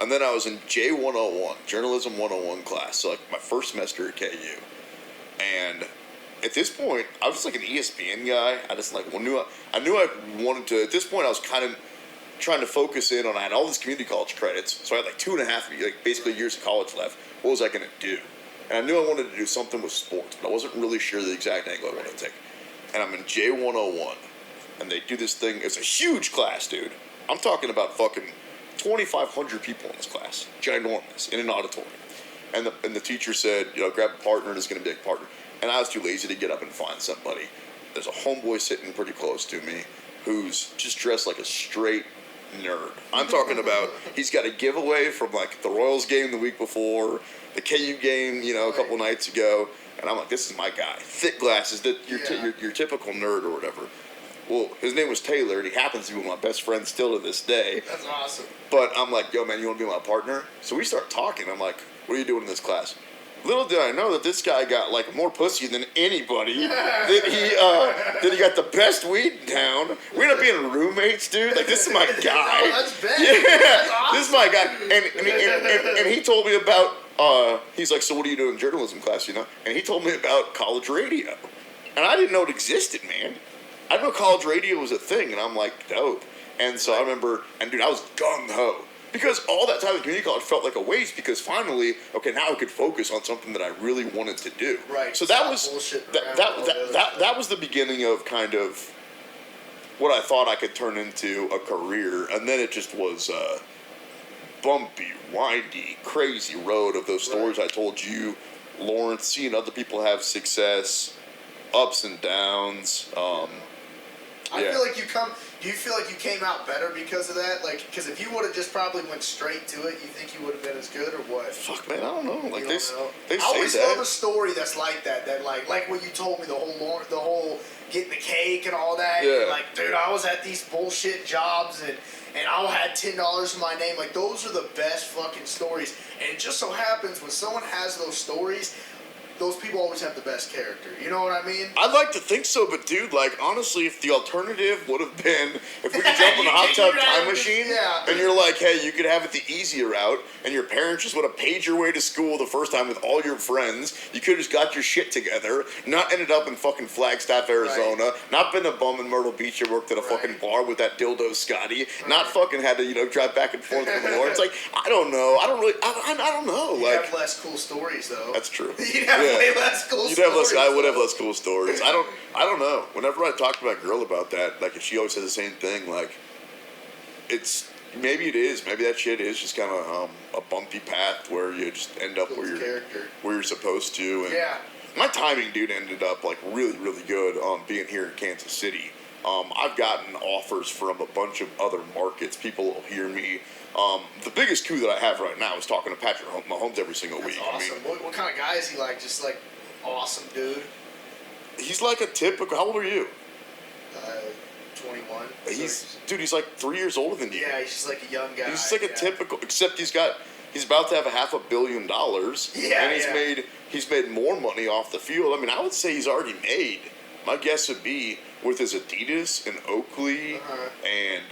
And then I was in J101, Journalism 101 class, so like my first semester at KU. And at this point, I was like an ESPN guy. I just like knew I wanted to. At this point, I was kind of trying to focus in on. I had all these community college credits, so I had like 2.5, like basically years of college left. What was I going to do? And I knew I wanted to do something with sports, but I wasn't really sure the exact angle I wanted to take. And I'm in J101, and they do this thing. It's a huge class, dude. I'm talking about fucking 2,500 people in this class, ginormous, in an auditorium. And the teacher said, grab a partner. There's going to be a partner. And I was too lazy to get up and find somebody. There's a homeboy sitting pretty close to me who's just dressed like a straight nerd. I'm talking about he's got a giveaway from like the Royals game the week before, the KU game, a couple nights ago, and I'm like, this is my guy. Thick glasses, your typical nerd or whatever. Well, his name was Taylor, and he happens to be my best friend still to this day. That's awesome. But I'm like, yo, man, you want to be my partner? So we start talking. I'm like, what are you doing in this class? Little did I know that this guy got like more pussy than anybody. that he got the best weed in town. We ended up being roommates, dude. Like, this is my guy. Oh, that's bad. Yeah, awesome. This is my guy. And he told me about. He's like, so what do you do in journalism class? And he told me about college radio, and I didn't know it existed, man. I didn't know college radio was a thing, and I'm like, dope. And so I remember, and dude, I was gung ho. Because all that time in community college felt like a waste because finally, okay, now I could focus on something that I really wanted to do. Right. So that was that was the beginning of kind of what I thought I could turn into a career, and then it just was a bumpy, windy, crazy road of those stories I told you, Lawrence, seeing other people have success, ups and downs. I feel like do you feel like you came out better because of that? Like, because if you would have just probably went straight to it, you think you would have been as good or what? Fuck, man, I don't know. Like, they say that. I always love a story that's like that. That like what you told me, the whole getting the cake and all that. Yeah. And like, dude, I was at these bullshit jobs and I had $10 in my name. Like, those are the best fucking stories. And it just so happens when someone has those stories, those people always have the best character. You know what I mean? I'd like to think so, but dude, like, honestly, if the alternative would have been, if we could jump in a hot tub time machine, and you're like, hey, you could have it the easier route, and your parents just would have paid your way to school the first time with all your friends, you could have just got your shit together, not ended up in fucking Flagstaff, Arizona, not been a bum in Myrtle Beach or worked at a fucking bar with that dildo Scotty, not fucking had to, drive back and forth from the It's like, I don't know. I don't know. You like, have less cool stories, though. That's true. You'd have way less cool stories. I would have less cool stories. I don't know. Whenever I talk to my girl about that, like, she always says the same thing. Like, maybe it is. Maybe that shit is just kind of a bumpy path where you just end up where you're supposed to. And my timing, dude, ended up like really, really good being here in Kansas City. I've gotten offers from a bunch of other markets. People will hear me. The biggest coup that I have right now is talking to Patrick Mahomes every single week. Awesome. I mean, what kind of guy is he like? Just like awesome dude. He's like a typical. How old are you? 21. He's like 3 years older than you. Yeah, he's just like a young guy. He's just like a typical, except he's about to have $500 million. Yeah, and he's made more money off the field. I mean, I would say he's already made. My guess would be with his Adidas and Oakley and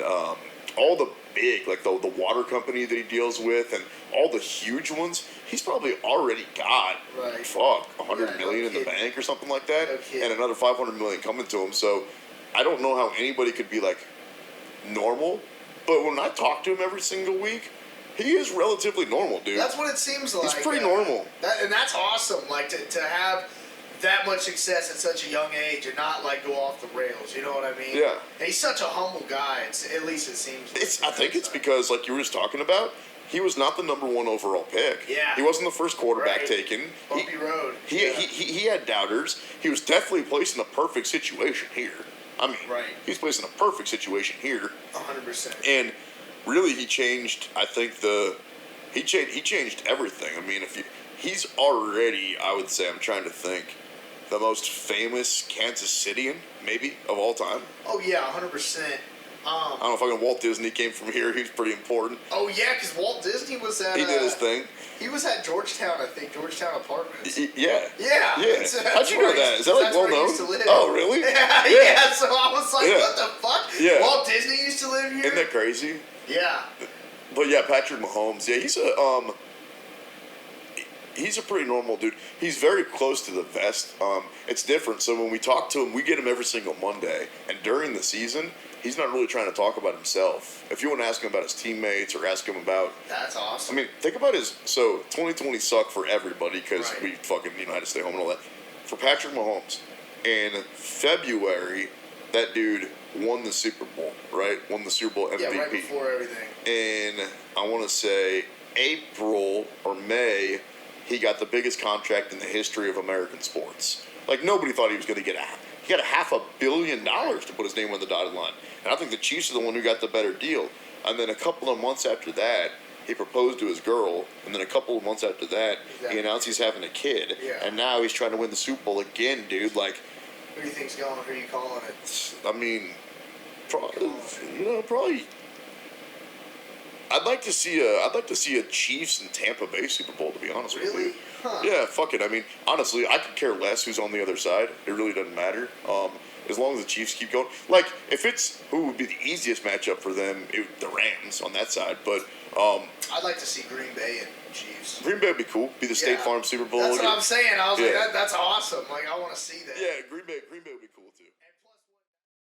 all the big, like the water company that he deals with and all the huge ones, he's probably already got $100 million in the bank or something like that, and another $500 million coming to him. So I don't know how anybody could be like normal, but when I talk to him every single week, he is relatively normal, dude. That's what it seems like. He's pretty normal. And that's awesome. Like to have that much success at such a young age and not like go off the rails. You know what I mean? Yeah. And he's such a humble guy. At least it seems. I think it's because, like you were just talking about, he was not the number 1 overall pick. Yeah. He wasn't the first quarterback taken. Bumpy road. He had doubters. He was definitely placed in a perfect situation here. I mean, he's placed in a perfect situation here. 100%. And really, he changed. I think he changed everything. I mean, he's already, I would say, I'm trying to think, the most famous Kansas Citian, maybe, of all time. Oh, yeah, 100%. I don't know if fucking Walt Disney came from here. He was pretty important. Oh, yeah, because Walt Disney was at... He did his thing. He was at Georgetown, I think. Georgetown Apartments. Yeah. Yeah. How'd you know that? Is that like well known? Oh, really? Yeah, so I was like, what the fuck? Yeah. Walt Disney used to live here? Isn't that crazy? Yeah. But yeah, Patrick Mahomes. Yeah, he's a pretty normal dude. He's very close to the vest. It's different. So when we talk to him, we get him every single Monday, and during the season, he's not really trying to talk about himself. If you want to ask him about his teammates or ask him about, That's awesome. I mean, think about his. So 2020 sucked for everybody because Right. we fucking had to stay home and all that. For Patrick Mahomes, in February, that dude won the Super Bowl. Right, won the Super Bowl MVP. Yeah, right before everything. In I want to say April or May, he got the biggest contract in the history of American sports. Like nobody thought he was going to get he got $500 million to put his name on the dotted line, and I think the Chiefs are the one who got the better deal. And then a couple of months after that, he proposed to his girl, and then a couple of months after that, he announced he's having a kid, Yeah. and now he's trying to win the Super Bowl again, dude. Like, Who do you think's going? Who are you calling it? I mean, probably. I'd like to see a Chiefs and Tampa Bay Super Bowl, to be honest with you. Really? Huh. Yeah, fuck it. I mean, honestly, I could care less who's on the other side. It really doesn't matter. As long as the Chiefs keep going. Like, if it's who would be the easiest matchup for them, the Rams on that side. But I'd like to see Green Bay and Chiefs. Green Bay would be cool. Be the State Yeah. Farm Super Bowl. That's what I'm saying. I was Yeah. like, that's awesome. Like, I want to see that. Yeah, Green Bay